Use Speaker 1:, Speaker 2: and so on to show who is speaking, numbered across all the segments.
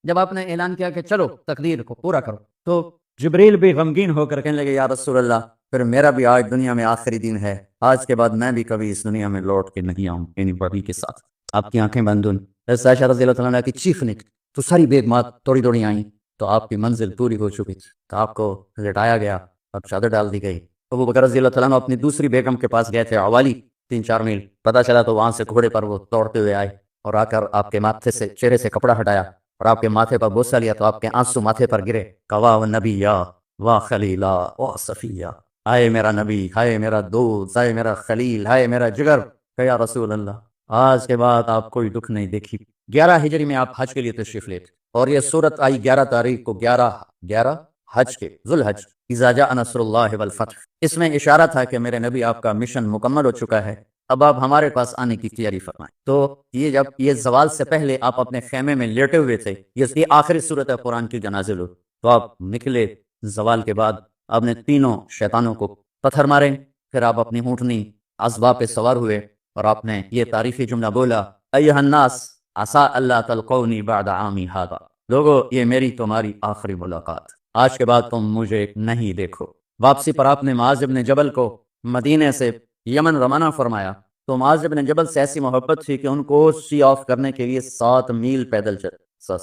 Speaker 1: جب آپ نے اعلان کیا کہ چلو تقدیر کو پورا کرو، تو جبریل بھی غمگین ہو کر کہنے لگے یا رسول اللہ پھر میرا بھی آج دنیا میں آخری دن ہے، آج کے بعد میں بھی کبھی اس دنیا میں لوٹ کے نہیں آؤں، یعنی بڑی کے ساتھ۔ آپ کی آنکھیں بند ہوئیں، حضرت عائشہ رضی اللہ تعالیٰ عنہ کی چیخ نکلی تو ساری بیگمات دوڑی دوڑی آئیں، تو آپ کی منزل پوری ہو چکی تھی، تو آپ کو لٹایا گیا اور چادر ڈال دی گئی۔ ابو بکر رضی اللہ تعالیٰ عنہ اپنی دوسری بیگم کے پاس گئے تھے عوالی، 3-4 میل، پتہ چلا تو وہاں سے گھوڑے پر وہ دوڑتے ہوئے آئے اور آ کر آپ کے ماتھے سے چہرے سے کپڑا ہٹایا اور آپ کے ماتھے پر بوسہ لیا تو آپ کے آنسو ماتھے پر گرے، کوا و نبی یا واہ خلیلا واہ صفیہ، ہائے میرا نبی، ہائے میرا دوست، ہائے میرا خلیل، ہائے میرا جگر، کہ یا رسول اللہ آج کے بعد آپ کوئی دکھ نہیں دیکھی۔ 11 ہجری میں آپ حج کے لیے تشریف لے تھے اور یہ صورت آئی 11 تاریخ کو، 11 حج کے ذوالحج، اذا جاء نصر اللہ والفتح۔ اس میں اشارہ تھا کہ میرے نبی آپ کا مشن مکمل ہو چکا ہے، اب آپ ہمارے پاس آنے کی تیاری فرمائیں۔ تو یہ جب یہ زوال سے پہلے آپ اپنے خیمے میں لیٹے ہوئے تھے، یہ آخری صورت ہے قرآن کی جنازے لو، تو آپ نکلے زوال کے بعد، آپ نے تینوں شیطانوں کو پتھر مارے، پھر آپ اپنی اونٹنی اسبا پہ سوار ہوئے اور آپ نے یہ تعریفی جملہ بولا ایھا الناس عسیٰ اللہ تلقونی بعد عامی ھذا، لوگو یہ میری تمہاری آخری ملاقات، آج کے بعد تم مجھے نہیں دیکھو۔ واپسی پر آپ نے معاذ بن جبل کو مدینے سے یمن روانہ فرمایا، تو معاذ بن جبل سے ایسی محبت تھی کہ ان کو سی آف کرنے کے لیے 7 میل پیدل چل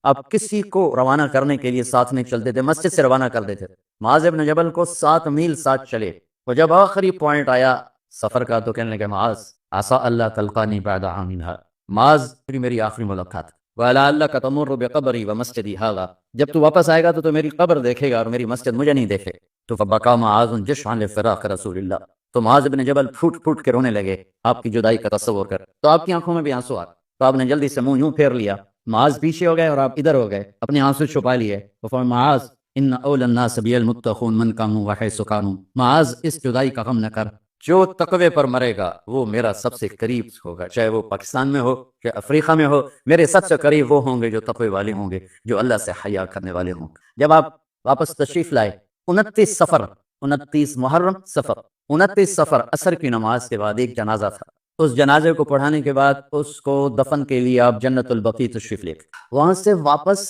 Speaker 1: اب کسی کو روانہ کرنے کے لیے ساتھ نہیں چلتے تھے، مسجد سے روانہ کر دیتے تھے، معاذ بن جبل کو 7 میل ساتھ چلے، اور جب آخری پوائنٹ آیا سفر کا تو کہنے لگے معاذ عسیٰ اللہ تلقانی بعد عامی ھذا، معاذ میری آخری ملاقات، وَلَعَلَّكَ تَمُرُّ بِقَبْرِي وَمَسْجِدِي ھَذَا، جب تو واپس آئے گا تو میری قبر دیکھے گا اور میری مسجد مجھے نہیں دیکھے۔ تو فبکا معاذ جشعا لفراق رسول اللہ، تو معاذ بن جبل پھوٹ پھوٹ کے رونے لگے آپ کی جدائی کا تصور کر، تو آپ کی آنکھوں میں بھی آنسو آ، تو آپ نے جلدی سے منہ یوں پھیر لیا، معاذ پیچھے ہو گئے اور آپ ادھر ہو گئے، اپنے آنسو چھپا لیے، وفرمایا معاذ ان اول الناس بی المتقون من کانوا وحیث کانوا، معاذ اس جدائی کا غم نہ کر، جو تقوی پر مرے گا وہ میرا سب سے قریب ہوگا، چاہے وہ پاکستان میں ہو چاہے افریقہ میں ہو، میرے سب سے قریب وہ ہوں گے جو تقوی والے ہوں گے، جو اللہ سے حیا کرنے والے ہوں گے۔ جب آپ واپس تشریف لائے 29 سفر، 29 محرم سفر، 29 سفر عصر کی نماز کے بعد ایک جنازہ تھا، اس جنازے کو پڑھانے کے بعد اس کو دفن کے لیے آپ جنت البقیع تشریف لے گئے، وہاں سے واپس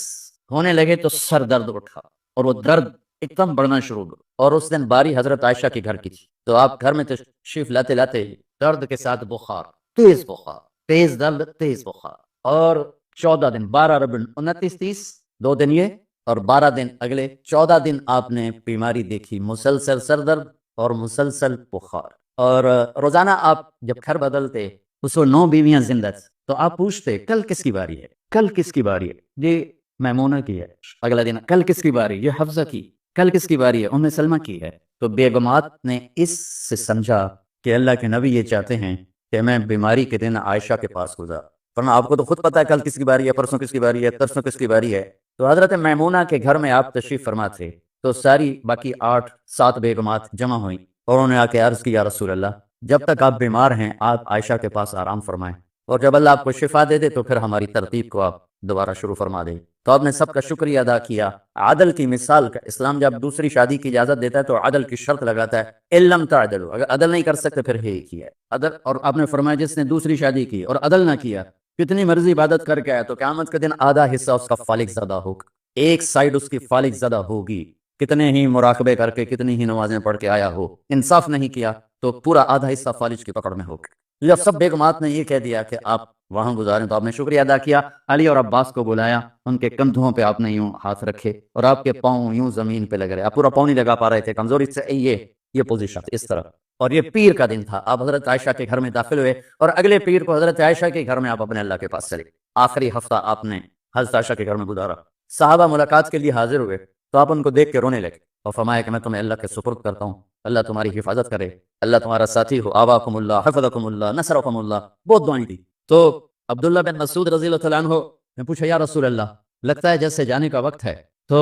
Speaker 1: ہونے لگے تو سر درد اٹھا اور وہ درد ایک دم بڑھنا شروع ہوا، اور اس دن باری حضرت عائشہ کے گھر کی تھی، تو آپ گھر میں تشریف لاتے لاتے درد کے ساتھ بخار، تیز بخار، تیز درد، تیز بخار، اور 14 دن 12 ربیع 29 30 2 دن یہ اور 12 دن اگلے 14 دن آپ نے بیماری دیکھی، مسلسل سر درد اور مسلسل بخار، اور روزانہ آپ جب گھر بدلتے اس کو 9 بیویاں زندہ تھیں، تو آپ پوچھتے کل کس کی باری ہے، کل کس کی باری ہے، یہ میمونہ کی ہے، اگلا دن کل کس کی باری، یہ حفصہ کی، کل کس کی باری ہے، ام سلمہ کی ہے، تو بیگمات نے اس سے سمجھا کہ اللہ کے نبی یہ چاہتے ہیں کہ میں بیماری کے دن عائشہ کے پاس گزار، ورنہ آپ کو تو خود پتہ ہے کل کس کی باری ہے، پرسوں کس کی باری ہے، ترسوں کس کی باری ہے، تو حضرت میمونہ کے گھر میں آپ تشریف فرما تھے، تو ساری باقی 8-7 بیگمات جمع ہوئیں اور انہوں نے آ کے عرض کی یا رسول اللہ جب تک آپ بیمار ہیں آپ عائشہ کے پاس آرام فرمائیں، اور جب اللہ آپ کو شفا دے دے تو پھر ہماری ترتیب کو آپ دوبارہ شروع فرما دیں، تو آپ نے سب کا شکریہ ادا کیا، عدل کی مثال کا اسلام جب دوسری شادی کی اجازت دیتا ہے تو عدل کی شرط لگاتا ہے علم تعدلوا، اگر عدل نہیں کر سکتے پھر ہی کیا عدل، اور آپ نے فرمایا جس نے دوسری شادی کی اور عدل نہ کیا کتنی مرضی عبادت کر کے آیا تو قیامت کے دن آدھا حصہ اس کا فالق زدہ ہوگا، ایک سائیڈ اس کی فالق زدہ ہوگی، کتنے ہی مراقبے کر کے کتنی ہی نمازیں پڑھ کے آیا ہو، انصاف نہیں کیا تو پورا آدھا حصہ فالج کی پکڑ میں ہوگا۔ جب سب بیگمات نے یہ کہہ دیا کہ آپ وہاں گزاریں تو آپ نے شکریہ ادا کیا، علی اور عباس کو بلایا، ان کے کندھوں پہ آپ نے یوں ہاتھ رکھے اور آپ کے پاؤں یوں زمین پہ لگ رہے، آپ پورا پاؤں نہیں لگا پا رہے تھے کمزوری سے، یہ پوزیشن اس طرح، اور یہ پیر کا دن تھا، آپ حضرت عائشہ کے گھر میں داخل ہوئے اور اگلے پیر کو حضرت عائشہ کے گھر میں آپ اپنے اللہ کے پاس چلے، آخری ہفتہ آپ نے حضرت عائشہ کے گھر میں گزارا، صحابہ ملاقات کے لیے حاضر ہوئے تو آپ ان کو دیکھ کے رونے لگے اور فرمایا کہ میں تمہیں اللہ کے سپرد کرتا ہوں، اللہ تمہاری حفاظت کرے، اللہ تمہارا ساتھی ہو، آواکم اللہ حفظکم اللہ نصرکم اللہ، بہت دعائیں دی۔ تو عبداللہ بن مسعود رضی اللہ تعالیٰ عنہ نے پوچھا یا رسول اللہ لگتا ہے جیسے جانے کا وقت ہے تو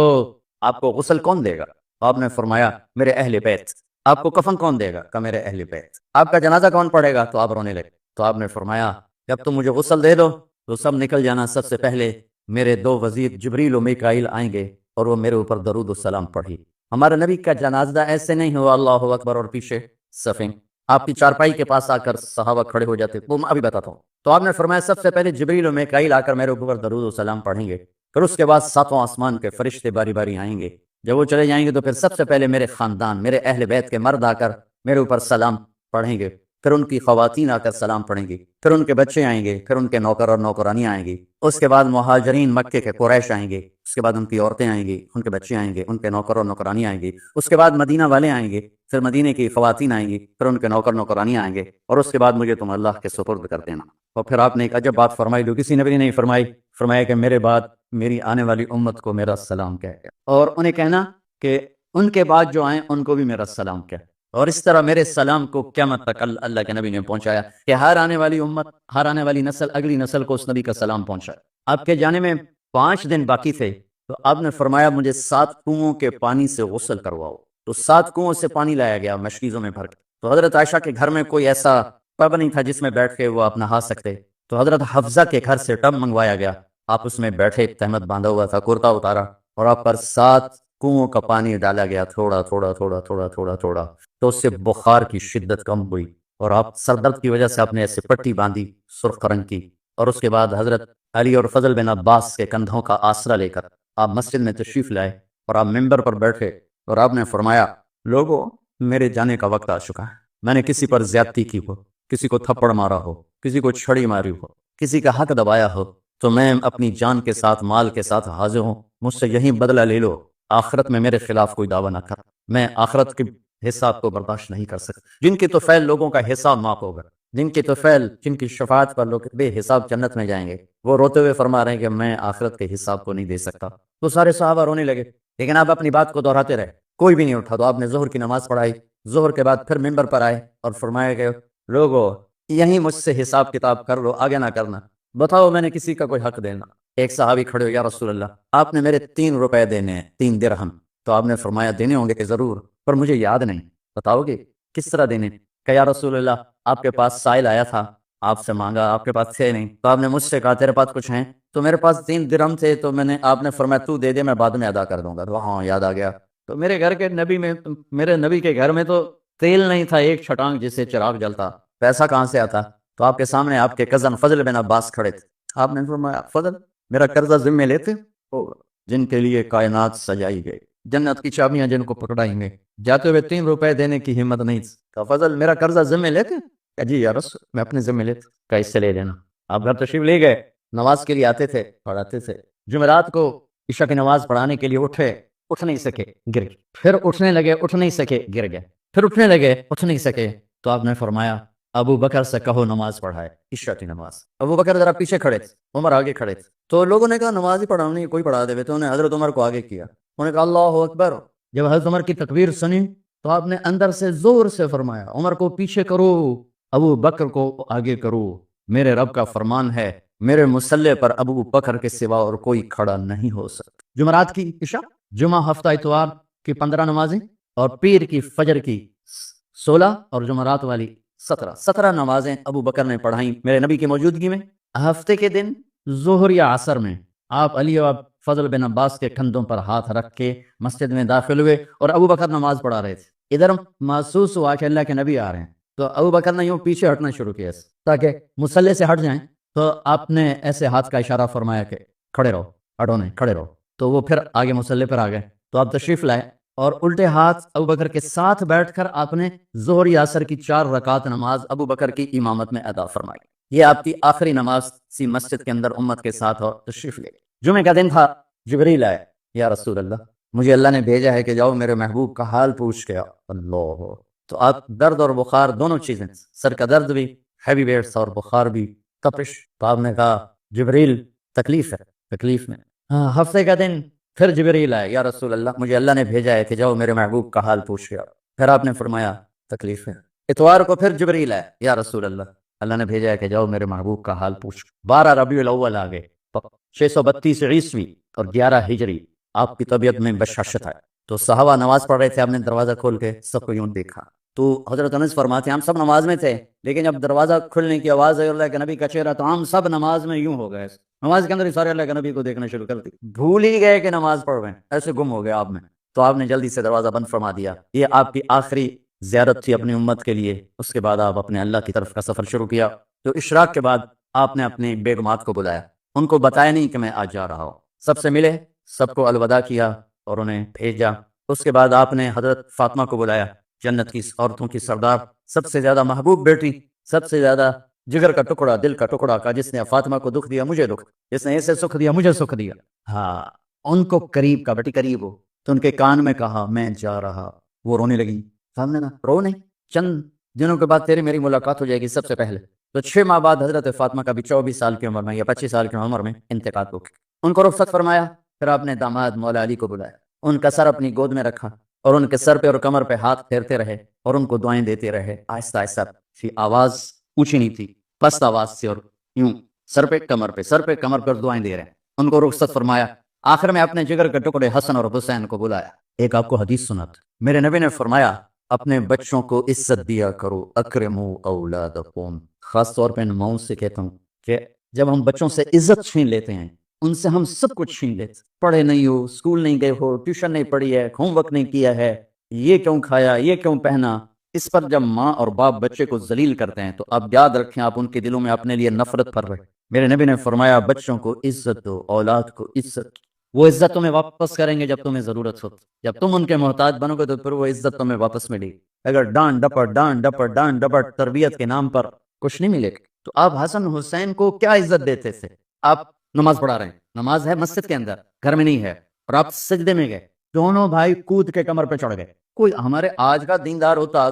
Speaker 1: آپ کو غسل کون دے گا؟ آپ نے فرمایا میرے اہل بیت۔ آپ کو کفن کون دے گا؟ کہ میرے اہل بیت۔ آپ کا جنازہ کون پڑھے گا؟ تو آپ رونے لگے، تو آپ نے فرمایا جب تم مجھے غسل دے دو تو سب نکل جانا، سب سے پہلے میرے 2 وزیر جبریل و میکائیل آئیں گے اور وہ میرے اوپر درود و سلام پڑھی۔ ہمارے نبی کا جنازہ ایسے نہیں ہوا اللہ اکبر اور پیچھے صفیں، آپ کی چارپائی کے پاس آ کر صحابہ کھڑے ہو جاتے، وہ میں ابھی بتاتا ہوں، تو آپ نے فرمایا سب سے پہلے جبریل و میکائیل آ کر میرے اوپر درود و سلام پڑھیں گے، پھر اس کے بعد ساتوں آسمان کے فرشتے باری باری آئیں گے. جب وہ چلے جائیں گے تو پھر سب سے پہلے میرے خاندان، میرے اہل بیت کے مرد آ کر میرے اوپر سلام پڑھیں گے، پھر ان کی خواتین آ کر سلام پڑھیں گی، پھر ان کے بچے آئیں گے، پھر ان کے نوکر اور نوکرانی آئیں گی، اس کے بعد مہاجرین مکے کے قریش آئیں گے، اس کے بعد ان کی عورتیں آئیں گی، ان کے بچے آئیں گے، ان کے نوکر اور نوکرانی آئیں گی، اس کے بعد مدینہ والے آئیں گے، پھر مدینے کی خواتین آئیں گی، پھر ان کے نوکر نوکرانی آئیں گے، اور اس کے بعد مجھے تم اللہ کے سپرد کر دینا. اور پھر آپ نے ایک عجب بات فرمائی جو کسی نبی نے نہیں فرمائی، فرمایا کہ میرے بعد میری آنے والی امت کو میرا سلام کہے، اور انہیں کہنا کہ ان کے بعد جو آئیں ان کو بھی میرا سلام کہے. اور اس طرح میرے سلام کو قیامت تک اللہ کے نبی نے پہنچایا کہ ہر آنے والی امت، ہر آنے والی نسل، اگلی نسل کو اس نبی کا سلام پہنچائے. آپ کے جانے میں 5 دن باقی تھے تو آپ نے فرمایا مجھے 7 کنوؤں کے پانی سے غسل کرواؤ. تو 7 کنوؤں سے پانی لایا گیا مشکیزوں میں بھر کے. تو حضرت عائشہ کے گھر میں کوئی ایسا ٹب نہیں تھا جس میں بیٹھ کے وہ آپ نہا سکتے، تو حضرت حفصہ کے گھر سے ٹب منگوایا گیا. آپ اس میں بیٹھے، تہمت باندھا ہوا تھا، کرتا اتارا، اور آپ پر 7 کنوؤں کا پانی ڈالا گیا، تھوڑا تھوڑا تھوڑا تھوڑا تھوڑا تھوڑا. تو اس سے بخار کی شدت کم ہوئی، اور آپ سر درد کی وجہ سے آپ نے ایسے پٹی باندھی سرخ رنگ کی. اور اس کے بعد حضرت علی اور فضل بن عباس کے کندھوں کا آسرا لے کر آپ مسجد میں تشریف لائے، اور آپ ممبر پر بیٹھے، اور آپ نے فرمایا لوگوں میرے جانے کا وقت آ چکا ہے. میں نے کسی پر زیادتی کی ہو، کسی کو تھپڑ مارا ہو، کسی کو چھڑی ماری ہو، کسی کا حق دبایا ہو، تو میں اپنی جان کے ساتھ، مال کے ساتھ حاضر ہوں. مجھ سے یہی بدلہ لے لو، آخرت میں میرے خلاف کوئی دعویٰ نہ کر. میں آخرت کے حساب کو برداشت نہیں کر سکتا. جن کی تو فعل لوگوں کا حساب معاف ہوگا، جن کی تو فعل، جن کی شفاعت پر لوگ بے حساب جنت میں جائیں گے، وہ روتے ہوئے فرما رہے ہیں کہ میں آخرت کے حساب کو نہیں دے سکتا. تو سارے صحابہ رونے لگے، لیکن آپ اپنی بات کو دہراتے رہے، کوئی بھی نہیں اٹھا. تو آپ نے ظہر کی نماز پڑھائی، ظہر کے بعد پھر ممبر پر آئے اور فرمایا کہ لوگوں یہیں مجھ سے حساب کتاب کر لو، آگے نہ کرنا. بتاؤ میں نے کسی کا کوئی حق دینا؟ ایک صحابی کھڑے ہو، یا رسول اللہ آپ نے میرے 3 روپے دینے ہیں، 3 درہم. تو آپ نے فرمایا دینے ہوں گے کہ ضرور، پر مجھے یاد نہیں، بتاؤ گے کس طرح دینے؟ کہ یا رسول اللہ آپ کے پاس سائل آیا تھا، آپ سے مانگا، آپ کے پاس تھے نہیں، تو آپ نے مجھ سے کہا تیرے پاس کچھ ہیں؟ تو میرے پاس 3 درہم تھے، تو آپ نے فرمایا تو دے دے، میں بعد میں ادا کر دوں گا. تو ہاں یاد آ گیا. تو میرے گھر کے نبی میں، میرے نبی کے گھر میں تو تیل نہیں تھا ایک چھٹانگ جس سے چراغ جلتا، پیسہ کہاں سے آتا؟ تو آپ کے سامنے آپ کے کزن فضل بن عباس کھڑے تھے. آپ نے فرمایا فضل میرا قرضہ ذمہ لیتے ہو؟ جن کے لیے کائنات سجائی گئی، جنت کی چابیاں جن کو پکڑائیں گے، جاتے ہوئے 3 روپے دینے کی ہمت نہیں. تو فضل میرا قرضہ ذمہ لیتے؟ کہ جی یا رسول میں اپنے ذمہ لیتا. کہ اس سے لے لینا. آپ گھر تشریف لے گئے، نماز کے لیے آتے تھے، پڑھاتے تھے. جمعرات کو عشاء کی نماز پڑھانے کے لیے اٹھے، اٹھ نہیں سکے، گر گئے. پھر اٹھنے لگے، اٹھ نہیں سکے، گر گئے. پھر اٹھنے لگے، اٹھ نہیں سکے. تو آپ نے فرمایا ابو بکر سے کہو نماز پڑھائے، عشاء کی نماز. ابو بکر ذرا پیچھے کھڑے تھے، عمر آگے کھڑے تھے. تو لوگوں نے کہا نماز ہی پڑھاؤ، نہیں کوئی پڑھا دے. تو انہوں نے حضرت عمر کو آگے کیا، انہوں نے کہا اللہ اکبر. جب حضرت عمر کی تکبیر سنی تو آپ نے اندر سے زور سے فرمایا عمر کو پیچھے کرو، ابو بکر کو آگے کرو. میرے رب کا فرمان ہے میرے مصلی پر ابو بکر کے سوا اور کوئی کھڑا نہیں ہو سکتا. جمعرات کی عشاء، جمعہ ہفتہ اتوار کی 15 نمازیں، اور پیر کی فجر کی 16، اور جمعرات والی 17 نمازیں ابو بکر نے پڑھائیں میرے نبی کی موجودگی میں. ہفتے کے دن ظہر یا عصر میں آپ علی اور فضل بن عباس کے کندھوں پر ہاتھ رکھ کے مسجد میں داخل ہوئے، اور ابو بکر نماز پڑھا رہے تھے. ادھر محسوس ہوا کہ اللہ کے نبی آ رہے ہیں، تو ابو بکر نے یوں پیچھے ہٹنا شروع کیا تاکہ مصلی سے ہٹ جائیں. تو آپ نے ایسے ہاتھ کا اشارہ فرمایا کہ کھڑے رہو، ہٹو نہیں، کھڑے رہو. تو وہ پھر آگے مصلی پر آ گئے. تو آپ تشریف لائے، اور الٹے ہاتھ ابو بکر کے ساتھ بیٹھ کر آپ نے ظہر یا عصر کی 4 رکعت نماز ابو بکر کی امامت میں ادا فرمائی. یہ آپ کی آخری نماز سی مسجد کے اندر امت کے ساتھ، اور تشریف لے. جمعے کا دن تھا، جبریل آئے، یا رسول اللہ مجھے اللہ نے بھیجا ہے کہ جاؤ میرے محبوب کا حال پوچھ کے آؤ. اللہ. تو آپ درد اور بخار دونوں چیزیں، سر کا درد بھی، ہیوی ویٹس، اور بخار بھی، تپش. تو آپ نے کہا جبریل تکلیف ہے، تکلیف میں. ہفتے کا دن پھر جبریل آئے، یا رسول اللہ مجھے اللہ نے بھیجا ہے کہ جاؤ میرے محبوب کا حال پوچھ کے آؤ. پھر آپ نے فرمایا تکلیف ہے. اتوار کو پھر جبریل آئے، یا رسول اللہ نے بھیجا ہے کہ جاؤ میرے محبوب کا حال پوچھ. 12 ربیع الاول آ گئے، 632 عیسوی اور 11 ہجری. آپ کی طبیعت میں بشاشت ہے. تو صحابہ نماز پڑھ رہے تھے، آپ نے دروازہ کھول کے سب کو یوں دیکھا. تو حضرت انس فرماتے ہیں ہم سب نماز میں تھے، لیکن جب دروازہ کھلنے کی آواز آئی اللہ کے نبی کا چہرہ، تو ہم سب نماز میں یوں ہو گئے. نماز کے اندر ہی سارے اللہ کے نبی کو دیکھنا شروع کر دی، بھول ہی گئے کہ نماز پڑھ رہے ہیں، ایسے گم ہو گئے آپ میں. تو آپ نے جلدی سے دروازہ بند فرما دیا. یہ آپ کی آخری زیارت تھی اپنی امت کے لیے. اس کے بعد آپ اپنے اللہ کی طرف کا سفر شروع کیا. تو اشراق کے بعد آپ نے اپنی بیگمات کو بلایا، ان کو بتایا نہیں کہ میں آج جا رہا ہوں. سب سے ملے، سب کو الوداع کیا اور انہیں بھیجا۔ اس کے بعد آپ نے حضرت فاطمہ کو بلایا، جنت کی عورتوں کی سردار، سب سے زیادہ محبوب بیٹی، سب سے زیادہ جگر کا ٹکڑا، دل کا ٹکڑا کا، جس نے فاطمہ کو دکھ دیا مجھے دکھ، جس نے اسے سکھ دیا مجھے سکھ دیا۔ ہاں، ان کو قریب کا، بیٹی قریب ہو، تو ان کے کان میں کہا میں جا رہا۔ وہ رونے لگی، سامنے نا رو نہیں، چند دنوں کے بعد تیری میری ملاقات ہو جائے گی سب سے پہلے۔ تو 6 ماہ بعد حضرت فاطمہ کا بھی 24 سال کی عمر میں یا 25 سال کی عمر میں انتقال ہو گیا۔ ان کو رخصت فرمایا، پھر آپ نے داماد مولا علی کو بلایا، ان کا سر اپنی گود میں رکھا اور ان کے سر پہ اور کمر پہ ہاتھ پھیرتے رہے اور ان کو دعائیں دیتے رہے، آہستہ آہستہ۔ آواز اونچی نہیں تھی، پست آواز سے، اور یوں سر پہ کمر پہ، سر پہ کمر پر دعائیں دے رہے ہیں۔ ان کو رخصت فرمایا، آخر میں اپنے جگر کے ٹکڑے حسن اور حسین کو بلایا۔ ایک آپ کو حدیث سنات، میرے نبی نے فرمایا اپنے بچوں کو عزت دیا کرو، اکرموا اولادکم۔ خاص طور پہ ان ماؤں سے کہتا ہوں کہ جب ہم بچوں سے عزت چھین لیتے ہیں، ان سے ہم سب کچھ چھین لیتے، پڑھے نہیں ہو، اسکول نہیں گئے ہو، ٹیوشن نہیں پڑھی ہے، ہوم ورک نہیں کیا ہے، یہ کیوں کھایا، یہ کیوں پہنا، اس پر جب ماں اور باپ بچے کو ذلیل کرتے ہیں تو آپ یاد رکھیں آپ ان کے دلوں میں اپنے لیے نفرت بھر رہے۔ میرے نبی نے فرمایا بچوں کو عزت دو، اولاد کو عزت۔ وہ عزت تمہیں واپس کریں گے جب تمہیں ضرورت ہو، جب تم ان کے محتاج بنو گے تو پھر وہ عزت تمہیں واپس ملے گی۔ اگر ڈانٹ ڈپٹ تربیت کے نام پر کچھ نہیں ملے گا۔ تو آپ حسن حسین کو کیا عزت دیتے تھے؟ آپ نماز پڑھا رہے ہیں، نماز ہے مسجد کے اندر، گھر میں نہیں ہے، اور آپ سجدے میں گئے، دونوں بھائی کود کے کمر پہ چڑھ گئے۔ کوئی ہمارے آج کا دیندار ہوتا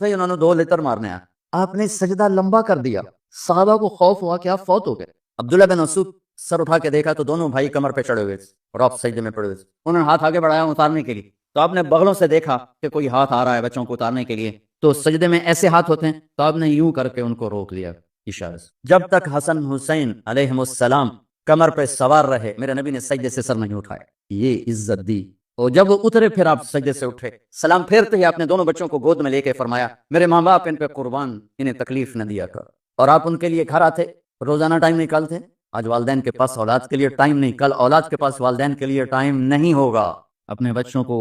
Speaker 1: ہی انہوں نے 2 لیتر مارنے آیا، آپ نے سجدہ لمبا کر دیا، صحابہ کو خوف ہوا کہ آپ فوت ہو گئے۔ عبداللہ بن مسعود سر اٹھا کے دیکھا تو دونوں بھائی کمر پہ چڑھے ہوئے تھے اور آپ سجدے میں پڑے ہوئے تھے۔ انہوں نے ہاتھ آگے بڑھایا اتارنے کے لیے، تو آپ نے بغلوں سے دیکھا کہ کوئی ہاتھ آ رہا ہے بچوں کو اتارنے کے لیے، تو سجدے میں ایسے ہاتھ ہوتے ہیں، تو آپ نے یوں کر کے ان کو روک دیا اشارے سے۔ جب تک حسن حسین علیہم السلام کمر پہ سوار رہے، میرے نبی نے سجدے سے سر نہیں اٹھایا، یہ عزت دی۔ اور جب وہ اترے پھر آپ سجدے سے اٹھے، سلام پھیرتے ہی آپ نے دونوں بچوں کو گود میں لے کے فرمایا میرے ماں باپ ان پہ قربان، انہیں تکلیف نہ دیا کر۔ اور آپ ان کے لیے گھر آتے، روزانہ ٹائم نکالتے۔ آج والدین کے پاس اولاد کے لیے ٹائم نہیں، کل اولاد کے پاس والدین کے لیے ٹائم نہیں ہوگا۔ اپنے بچوں کو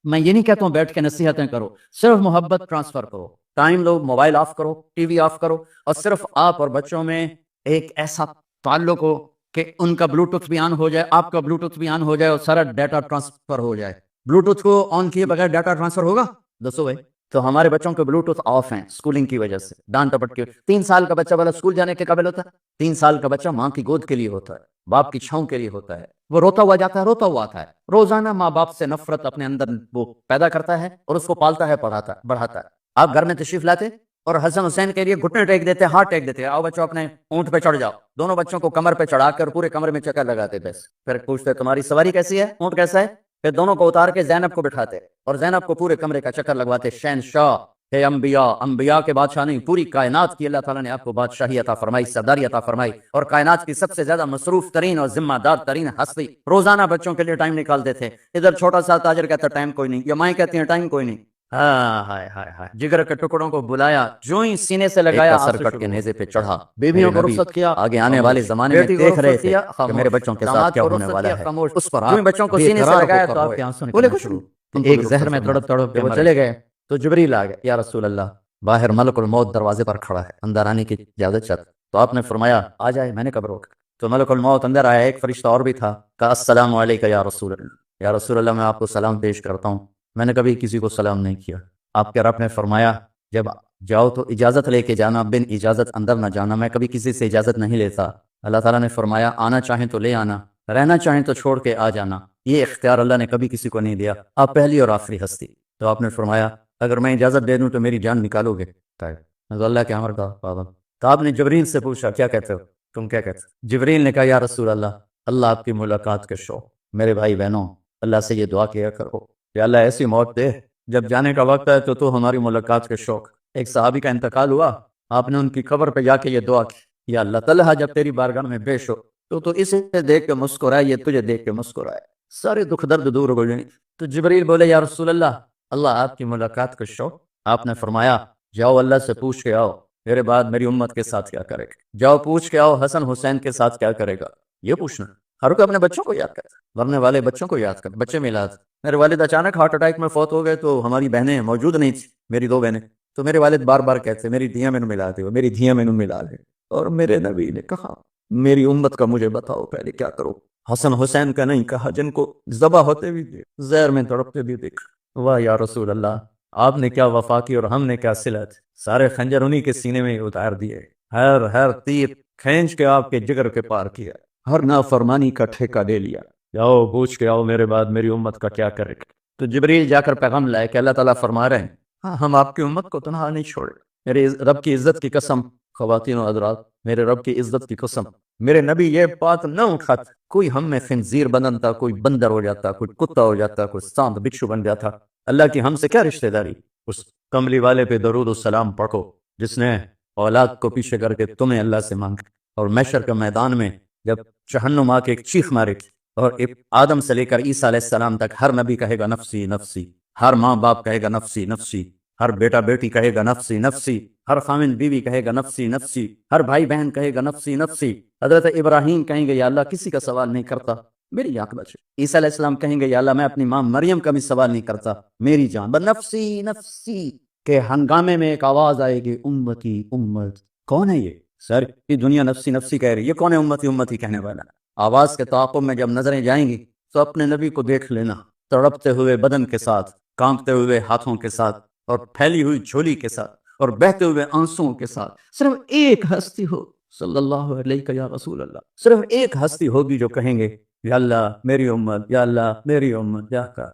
Speaker 1: میں یہ نہیں کہتا ہوں بیٹھ کے نصیحتیں کرو، صرف محبت ٹرانسفر کرو، ٹائم لو، موبائل آف کرو، ٹی وی آف کرو، اور صرف آپ اور بچوں میں ایک ایسا تعلق ہو کہ ان کا بلوٹوتھ بھی آن ہو جائے، آپ کا بلوٹوتھ بھی آن ہو جائے، اور سارا ڈیٹا ٹرانسفر ہو جائے۔ بلوٹوتھ کو آن کیے بغیر ڈیٹا ٹرانسفر ہوگا؟ دسو بھائی۔ تو ہمارے بچوں کے بلوٹوتھ آف ہیں اسکولنگ کی وجہ سے، ڈانٹ ڈپٹ کے۔ 3 سال کا بچہ والا اسکول جانے کے قابل ہوتا ہے؟ 3 سال کا بچہ ماں کی گود کے لیے ہوتا ہے، باپ کی چھاؤں کے لیے ہوتا ہے، وہ روتا ہوا جاتا ہے، روتا ہوا آتا ہے، روزانہ ماں باپ سے نفرت اپنے اندر وہ پیدا کرتا ہے اور اس کو پالتا ہے، پڑھاتا ہے، بڑھاتا ہے۔ آپ گھر میں تشریف لاتے اور حسن حسین کے لیے گھٹنے ٹیک دیتے، ہاتھ ٹیک دیتے، آؤ بچوں اپنے اونٹ پہ چڑھ جاؤ، دونوں بچوں کو کمر پہ چڑھا کر پورے کمرے میں چکر لگاتے، بس پھر پوچھتے تمہاری سواری کیسی ہے، اونٹ کیسا ہے؟ پھر دونوں کو اتار کے زینب کو بٹھاتے اور زینب کو پورے کمرے کا چکر لگواتے۔ شہنشاہ ہے انبیاء، انبیاء کے بادشاہ نہیں، پوری کائنات کی اللہ تعالیٰ نے آپ کو بادشاہی عطا فرمائی، سرداری عطا فرمائی، اور کائنات کی سب سے زیادہ مصروف ترین اور ذمہ دار ترین ہستی روزانہ بچوں کے لیے ٹائم نکالتے تھے۔ ادھر چھوٹا سا تاجر کہتا ٹائم کوئی نہیں، یا مائیں کہتی ہیں ٹائم کوئی نہیں۔ ہائے ہائے ہائے، جگر کے ٹکڑوں کو بلایا، جو ہی سینے سے لگایا سر کٹ کے نیزے پہ چڑھا، بیویوں کو رخصت کیا، آگے آنے والے زمانے میں دیکھ رہے تھے کہ میرے بچوں کے ساتھ کیا ہونے والا ہے، اس پر جو ہی بچوں کو سینے سے لگایا تو آپ کے آنسو نکلنا شروع، ایک زہر میں تڑپ تڑپ کے وہ چلے گئے۔ تو جبریل آ گئے، یا رسول اللہ باہر ملک الموت دروازے پر کھڑا ہے، اندر آنے کی اجازت چاہتا۔ تو آپ نے فرمایا آ جائے، میں نے کب روکا؟ تو ملک الموت اندر آیا، ایک فرشتہ اور بھی تھا، کہا السلام علیکم یا رسول اللہ، یا رسول اللہ میں آپ کو سلام پیش کرتا ہوں، میں نے کبھی کسی کو سلام نہیں کیا۔ آپ کے رب نے فرمایا جب جاؤ تو اجازت لے کے جانا، بن اجازت اندر نہ جانا، میں کبھی کسی سے اجازت نہیں لیتا۔ اللہ تعالیٰ نے فرمایا آنا چاہیں تو لے آنا، رہنا چاہیں تو چھوڑ کے آ جانا، یہ اختیار اللہ نے کبھی کسی کو نہیں دیا، آپ پہلی اور آخری ہستی۔ تو آپ نے فرمایا اگر میں اجازت دے دوں تو میری جان نکالو گے؟ تو اللہ کے امر کا پابند۔ تو آپ نے جبریل سے پوچھا کیا کہتے ہو، تم کیا کہتے ہو؟ جبریل نے کہا یا رسول اللہ آپ کی ملاقات کے شوق، میرے بھائی بہنوں اللہ سے یہ دعا کیا کرو کہ اللہ ایسی موت دے جب جانے کا وقت ہے تو ہماری ملاقات کے شوق۔ ایک صحابی کا انتقال ہوا، آپ نے ان کی قبر پہ جا کے یہ دعا کی، یا اللہ طلحہ جب تیری بارگاہ میں پیش ہو تو اسے دیکھ کے مسکرائے، یہ تجھے دیکھ کے مسکرائے، سارے دکھ درد دور ہو جائیں۔ تو جبریل بولے یا رسول اللہ آپ کی ملاقات کا شوق۔ آپ نے فرمایا جاؤ اللہ سے پوچھ کے آؤ میرے بعد میری امت کے ساتھ کیا کرے گا، جاؤ پوچھ کے آؤ حسن حسین کے ساتھ کیا کرے گا۔ یہ پوچھنا، ہر کوئی اپنے بچوں کو یاد کرتا، مرنے والے بچوں کو یاد کرتا، بچے میلاد۔ میرے والد اچانک ہارٹ اٹیک میں فوت ہو گئے تو ہماری بہنیں موجود نہیں تھیں، میری 2 بہنیں، تو میرے والد بار بار کہتے میری دھیاں میں ملا دے، میری دھیاں میں ملا دے، اور میرے نبی نے کہا میری امت کا مجھے بتاؤ پہلے کیا کرو۔ حسن حسین کا نہیں کہا، جن کو ذبح ہوتے بھی دیکھ، زہر میں تڑپتے بھی دیکھ۔ واہ یا رسول اللہ، آپ نے کیا وفا کی اور ہم نے کیا صلت، سارے خنجر انہی کے سینے میں اتار دیے، ہر تیر کھینچ کے آپ کے جگر کے پار کیا، ہر نافرمانی کا ٹھیکہ لے لیا۔ جاؤ پوچھ کے آؤ میرے بعد میری امت کا کیا کرے گا۔ تو جبریل جا کر پیغام لائے کہ اللہ تعالیٰ فرما رہے ہیں ہاں ہم آپ کی امت کو تنہا نہیں چھوڑے، میرے رب کی عزت کی قسم، خواتین و حضرات میرے رب کی عزت کی قسم، میرے نبی یہ بات نہ اٹھاتے، کوئی ہم میں خنزیر بدنتا، کوئی بندر ہو جاتا، کوئی کتا ہو جاتا، کوئی سانپ بچھو بن جاتا، اللہ کی ہم سے کیا رشتہ داری۔ اس کملی والے پہ درود و سلام پڑھو جس نے اولاد کو پیچھے کر کے تمہیں اللہ سے مانگا، اور محشر کے میدان میں جب جہنم آ کے ایک چیخ مارے اور آدم سے لے کر عیسیٰ علیہ السلام تک ہر نبی کہے گا نفسی نفسی، ہر ماں باپ کہے گا نفسی نفسی، ہر بیٹا بیٹی کہے گا نفسی نفسی، ہر خامن بیوی کہے گا نفسی نفسی، ہر بھائی بہن کہے گا نفسی نفسی، حضرت ابراہیم کہیں گے یا اللہ کسی کا سوال نہیں کرتا میری آنکھ بچے، عیسیٰ علیہ السلام کہیں گے یا اللہ میں اپنی ماں مریم کا بھی سوال نہیں کرتا میری جان، بس نفسی نفسی کے ہنگامے میں ایک آواز آئے گی امتی امت، کون ہے یہ؟ سر یہ دنیا نفسی نفسی کہہ رہی ہے، کون ہے امتی امتی کہنے والا؟ آواز کے تعاقب میں جب نظریں جائیں گی تو اپنے نبی کو دیکھ لینا، تڑپتے ہوئے بدن کے ساتھ، کانپتے ہوئے ہاتھوں کے ساتھ، اور پھیلی ہوئی جھولی کے ساتھ، اور بہتے ہوئے آنسوؤں کے ساتھ، صرف ایک ہستی ہو صلی اللہ علیہ یا رسول اللہ، صرف ایک ہستی ہوگی جو کہیں گے یا اللہ میری امت، یا اللہ میری امت، یا اللہ